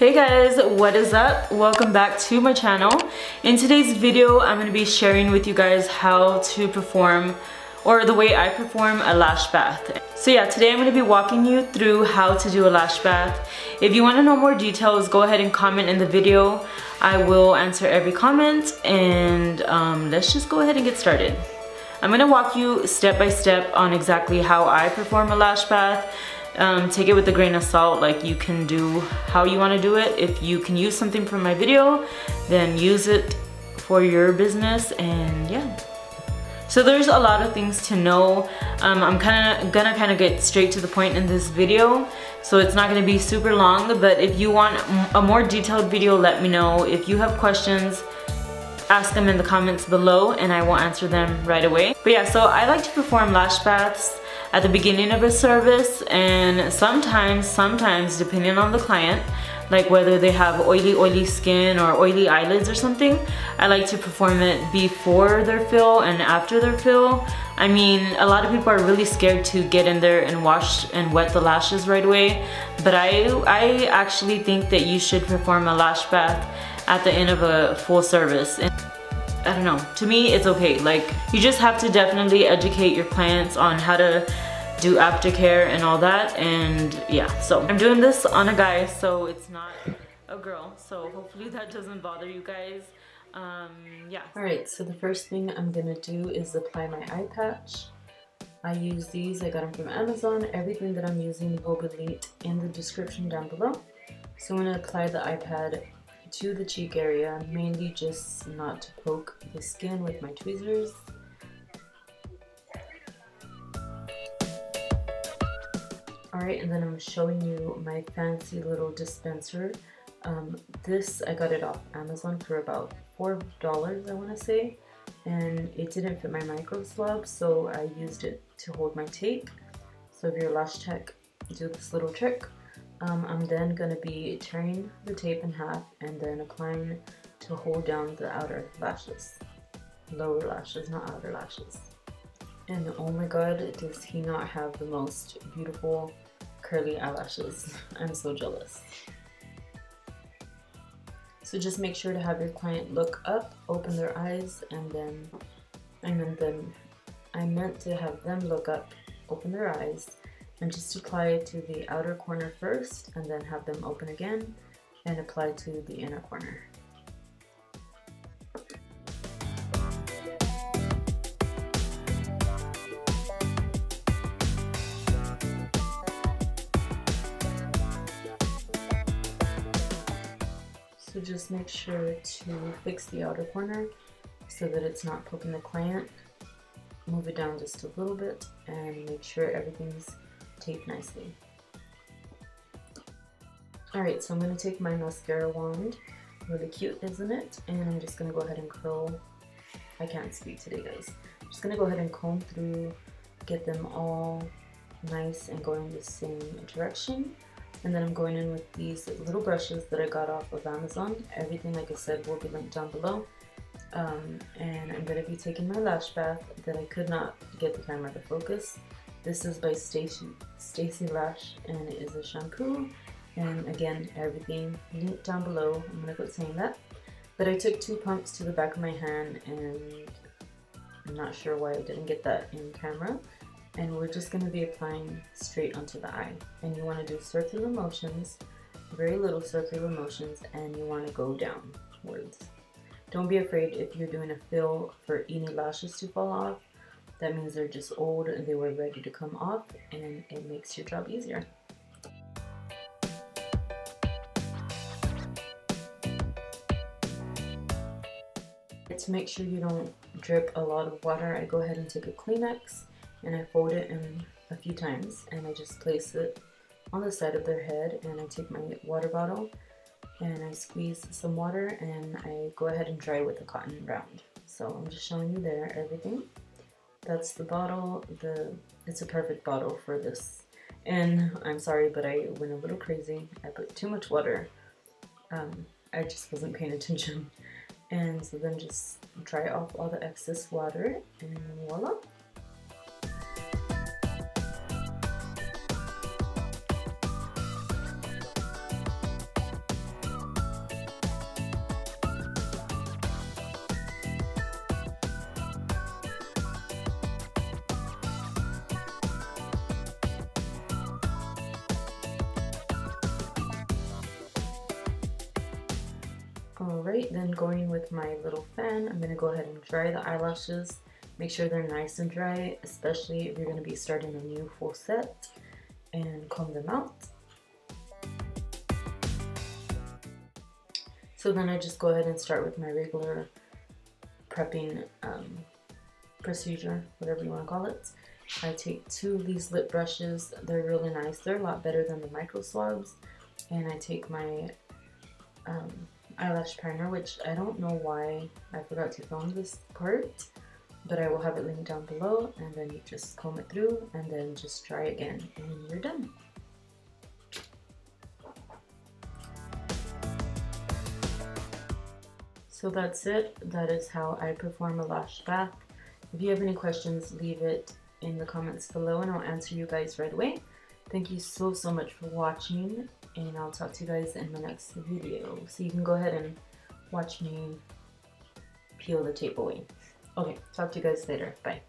Hey guys, what is up? Welcome back to my channel. In today's video, I'm going to be sharing with you guys how to perform, or the way I perform, a lash bath. So yeah, today I'm going to be walking you through how to do a lash bath. If you want to know more details, go ahead and comment in the video. I will answer every comment, and let's just go ahead and get started. I'm going to walk you step by step on exactly how I perform a lash bath. Take it with a grain of salt, like you can do how you want to do it. If you can use something from my video, then use it for your business, and yeah. So there's a lot of things to know. I'm gonna get straight to the point in this video, so it's not gonna be super long, but if you want a more detailed video, let me know. If you have questions, ask them in the comments below and I will answer them right away. But yeah, so I like to perform lash baths at the beginning of a service, and sometimes depending on the client, like whether they have oily skin or oily eyelids or something, I like to perform it before their fill and after their fill. I mean, a lot of people are really scared to get in there and wash and wet the lashes right away, but I actually think that you should perform a lash bath at the end of a full service. And I don't know, to me it's okay. Like, you just have to definitely educate your clients on how to do aftercare and all that, and yeah. So I'm doing this on a guy, so it's not a girl, so hopefully that doesn't bother you guys. Yeah. Alright, so the first thing I'm gonna do is apply my eye patch. I use these, I got them from Amazon. Everything that I'm using will be linked in the description down below. So I'm gonna apply the eye pad to the cheek area, mainly just not to poke the skin with my tweezers. Alright, and then I'm showing you my fancy little dispenser. This, I got it off Amazon for about $4, I want to say, and it didn't fit my micro swab, so I used it to hold my tape. So if you're a lash tech, do this little trick. I'm then going to be tearing the tape in half and then applying to hold down the outer lashes. Lower lashes, not outer lashes. And oh my god, does he not have the most beautiful curly eyelashes. I'm so jealous. So just make sure to have your client look up, open their eyes, and then I meant to have them look up, open their eyes, and just apply it to the outer corner first, and then have them open again and apply to the inner corner. So just make sure to fix the outer corner so that it's not poking the client. Move it down just a little bit and make sure everything's taped nicely. Alright, so I'm going to take my mascara wand, really cute isn't it, and I'm just going to go ahead and curl. I can't speak today guys. I'm just going to go ahead and comb through, get them all nice and going the same direction. And then I'm going in with these little brushes that I got off of Amazon. Everything, like I said, will be linked down below. And I'm going to be taking my lash bath that I could not get the camera to focus. This is by Stacy Lash, and it is a shampoo. And again, everything linked down below. I'm going to quit saying that. But I took 2 pumps to the back of my hand, and I'm not sure why I didn't get that in camera. And we're just going to be applying straight onto the eye. And you want to do circular motions, very little circular motions, and you want to go downwards. Don't be afraid if you're doing a fill for any lashes to fall off. That means they're just old and they were ready to come off, and it makes your job easier. To make sure you don't drip a lot of water, I go ahead and take a Kleenex and I fold it in a few times, and I just place it on the side of their head, and I take my water bottle and I squeeze some water and I go ahead and dry with a cotton round. So I'm just showing you there everything. That's the bottle. It's a perfect bottle for this. And I'm sorry, but I went a little crazy. I put too much water. I just wasn't paying attention. And so then just dry off all the excess water, and voila. Alright, then going with my little fan, I'm going to go ahead and dry the eyelashes. Make sure they're nice and dry, especially if you're going to be starting a new full set, and comb them out. So then I just go ahead and start with my regular prepping procedure, whatever you want to call it. I take 2 of these lip brushes. They're really nice. They're a lot better than the micro swabs. And I take my eyelash primer, which I don't know why I forgot to film this part, but I will have it linked down below, and then you just comb it through and then just dry again and you're done. So that's it. That is how I perform a lash bath. If you have any questions, leave it in the comments below and I'll answer you guys right away. Thank you so much for watching, and I'll talk to you guys in the next video. So you can go ahead and watch me peel the tape away. Okay, talk to you guys later. Bye.